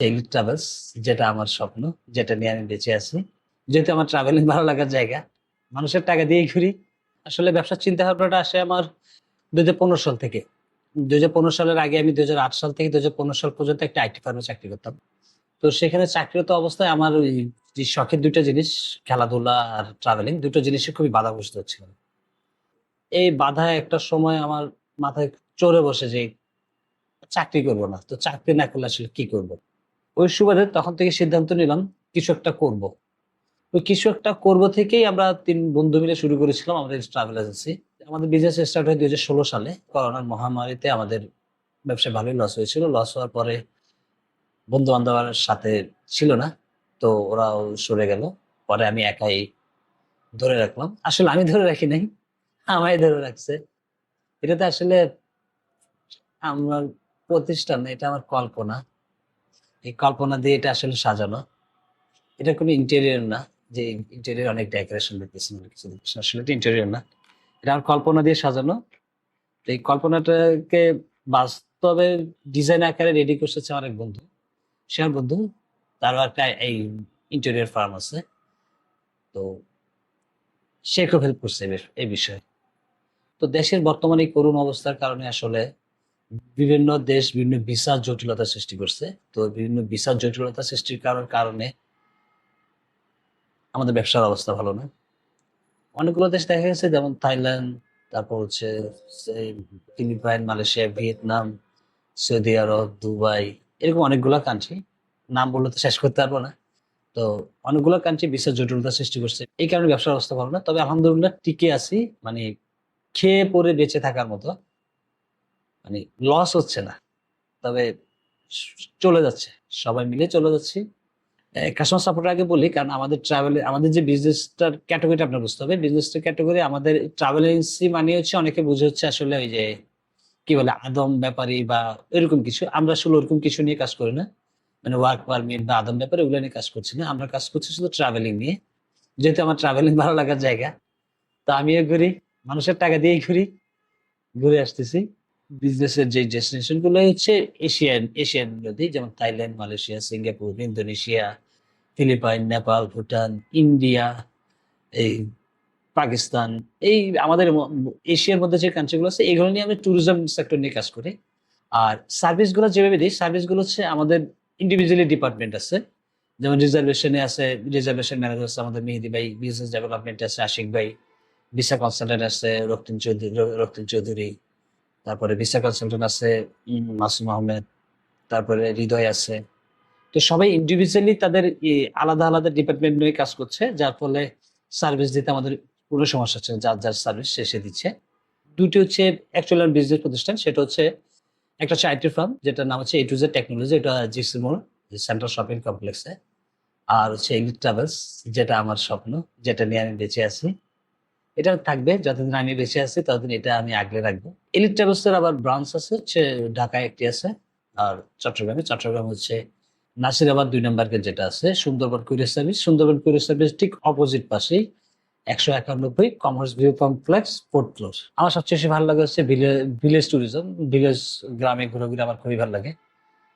Elite travels, যেটা আমার স্বপ্ন, যেটা নিয়ে আমি বেঁচে আছি। যেহেতু আমার ট্রাভেলিং ভালো লাগার জায়গা, মানুষের টাকা দিয়েই ঘুরি। আসলে ব্যবসার চিন্তা ভাবনাটা আসে আমার 2015 সাল থেকে। 2015 সালের আগে আমি 2008 সাল থেকে 2015 সাল পর্যন্ত একটা আইটি ফার্মে চাকরি করতাম। তো সেখানে চাকরিরত অবস্থায় আমার ওই যে শখের ২ টা জিনিস, খেলাধুলা আর ট্রাভেলিং, ২ টো জিনিসে খুবই বাধাগ্রস্ত হচ্ছিলাম। এই বাধা একটা সময় আমার মাথায় চড়ে বসে যে চাকরি করব না। তো চাকরি না করলে আসলে কি করব? ওই সুবাদে তখন থেকে সিদ্ধান্ত নিলাম কিছু একটা করব। ওই কিছু একটা করব থেকেই আমরা ৩ বন্ধু মিলে শুরু করেছিলাম আমাদের ট্রাভেল এজেন্সি। আমাদের বিজনেস স্টার্ট হয় ২০১৬ সালে। করোনার মহামারীতে আমাদের ব্যবসায় ভালোই লস হয়েছিল। লস হওয়ার পরে বন্ধু-বান্ধব আর সাথে ছিল না। তো ওরাও সরে গেল। পরে আমি একাই ধরে রাখলাম। আসলে আমি ধরে রাখি নাই। আমায় ধরে রাখছে। এটাতে আসলে আমার প্রতিষ্ঠান না, এটা আমার কল্পনা। এই কল্পনা দিয়ে এটা আসলে সাজানো। এটা কোনো ইন্টেরিয়র না যে ইন্টেরিয়র অনেক ডেকোরেশন দেখতেছেন অনেক কিছু দেখতেছেন। আসলে এটা ইন্টেরিয়র না। এটা আমার কল্পনা দিয়ে সাজানো। তো এই কল্পনাটাকে বাস্তবে ডিজাইন আকারে রেডি করতেছে আমার এক বন্ধু। সে আমার বন্ধু। তারও একটা এই ইন্টেরিয়র ফার্ম আছে। তো সে খুব হেল্প করছে এই বিষয়ে। তো দেশের বর্তমানে এই করুণ অবস্থার কারণে আসলে বিভিন্ন দেশ বিভিন্ন ভিসার জটিলতা সৃষ্টি করছে। তো বিভিন্ন ভিসার জটিলতা সৃষ্টির কারণে আমাদের ব্যবসার অবস্থা ভালো না। অনেকগুলো দেশ দেখা গেছে, যেমন থাইল্যান্ড, তারপর হচ্ছে এই ফিলিপাইন, মালয়েশিয়া, ভিয়েতনাম, সৌদি আরব, দুবাই, এরকম অনেকগুলা কান্ট্রি। নাম বললে তো শেষ করতে পারবো না। তো অনেকগুলো কান্ট্রি বিশ্বের জটিলতা সৃষ্টি করছে, এই কারণে ব্যবসার অবস্থা ভালো না। তবে আলহামদুলিল্লাহ টিকে আছি, মানে খেয়ে পরে বেঁচে থাকার মতো। মানে লস হচ্ছে না, তবে চলে যাচ্ছে, সবাই মিলে চলে যাচ্ছি। কাস্টমার সাপোর্টের আগে বলি, কারণ আমাদের ট্রাভেলে আমাদের যে বিজনেসটার ক্যাটাগরিটা আপনার বুঝতে হবে। বিজনেসটার ক্যাটাগরি আমাদের ট্রাভেল এজেন্সি মানে হচ্ছে, অনেকে বুঝে হচ্ছে আসলে ওই যে কি বলে আদম ব্যাপারী বা এরকম কিছু। আমরা আসলে ওরকম কিছু নিয়ে কাজ করি না। মানে ওয়ার্ক পারমিট বা আদম ব্যাপারে ওগুলো নিয়ে কাজ করছি না। আমরা কাজ করছি শুধু ট্রাভেলিং নিয়ে। যেহেতু আমার ট্রাভেলিং ভালো লাগার জায়গা, তো আমিও ঘুরি, মানুষের টাকা দিয়েই ঘুরি, ঘুরে আসতেছি। বিজনেসের যে ডেস্টিনেশন গুলো হচ্ছে এশিয়ান এশিয়ান নদী, যেমন Thailand, Malaysia, Singapore, Indonesia, Philippines, Nepal, Bhutan, India, এই পাকিস্তান, এই আমাদের এশিয়ার মধ্যে যে কান্ট্রি গুলো আছে, এগুলো নিয়ে আমি ট্যুরিজম সেক্টর নিয়ে কাজ করি। আর সার্ভিস গুলো যেভাবে দিই, সার্ভিস গুলো হচ্ছে আমাদের ইন্ডিভিজুয়ালি ডিপার্টমেন্ট আছে। যেমন রিজার্ভেশনে আছে, রিজার্ভেশন ম্যানেজার আছে আমাদের মেহেদি ভাই, বিজনেস ডেভেলপমেন্ট আছে আশিক ভাই, ভিসা কনসালটেন্ট আছে রক্তিম চৌধুরী, তারপরে ভিসা কনসালটেন্ট আছে মাসুম আহমেদ, তারপরে হৃদয় আছে। তো সবাই ইন্ডিভিজুয়ালি তাদের আলাদা আলাদা ডিপার্টমেন্ট নিয়ে কাজ করছে, যার ফলে সার্ভিস দিতে আমাদের কোনো সমস্যা হচ্ছে না। যার যার সার্ভিস শেষে দিচ্ছে। দুটি হচ্ছে অ্যাকচুয়াল বিজনেস প্রতিষ্ঠান, সেটা হচ্ছে একটা হচ্ছে আইটি ফার্ম, যেটার নাম হচ্ছে A to Z টেকনোলজি, এটা জিসি মোড় সেন্ট্রাল শপিং কমপ্লেক্সে। আর হচ্ছে এলিট ট্রাভেলস, যেটা আমার স্বপ্ন, যেটা নিয়ে আমি বেঁচে আছি। এটা থাকবে যতদিন আমি বেঁচে আছি, ততদিন এটা আমি আগলে রাখবো। এলিট ট্রাভেলস এর আবার ব্রাঞ্চ আছে, হচ্ছে ঢাকায় একটি আছে, আর চট্টগ্রাম হচ্ছে নাসিরাবাদ ২ নম্বর গেট যেটা আছে, Sundarban courier service. Sundarban courier service ঠিক অপোজিট পাশেই ১৯১ commerce view complex, 4th floor. আমার সবচেয়ে বেশি ভালো লাগে হচ্ছে ভিলেজ ট্যুরিজম। ভিলেজ গ্রামে ঘুরে আমার খুবই ভালো লাগে।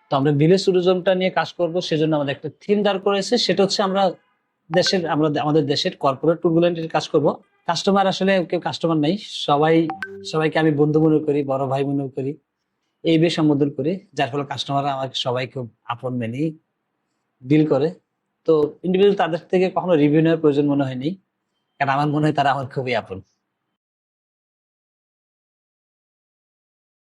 তো আমরা ভিলেজ ট্যুরিজমটা নিয়ে কাজ করব, সেজন্য আমাদের একটা থিম দাঁড় করেছে। সেটা হচ্ছে আমরা আমাদের দেশের কর্পোরেট ট্যুর গুলো নিয়ে কাজ করব। কাস্টমার আসলে কেউ কাস্টমার নাই। সবাই সবাইকে আমি বন্ধু মনে করি, বড় ভাই মনে করি। এই বেশ সম্বোধন করি। যার ফলে কাস্টমাররা আমাকে সবাই খুব আপন মেনেই ডিল করে। তো ইন্ডিভিজুয়াল তাদের থেকে কখনো রিভিউ নেওয়ার প্রয়োজন মনে হয়নি। কারণ আমার মনে হয় তারা আমার খুবই আপন।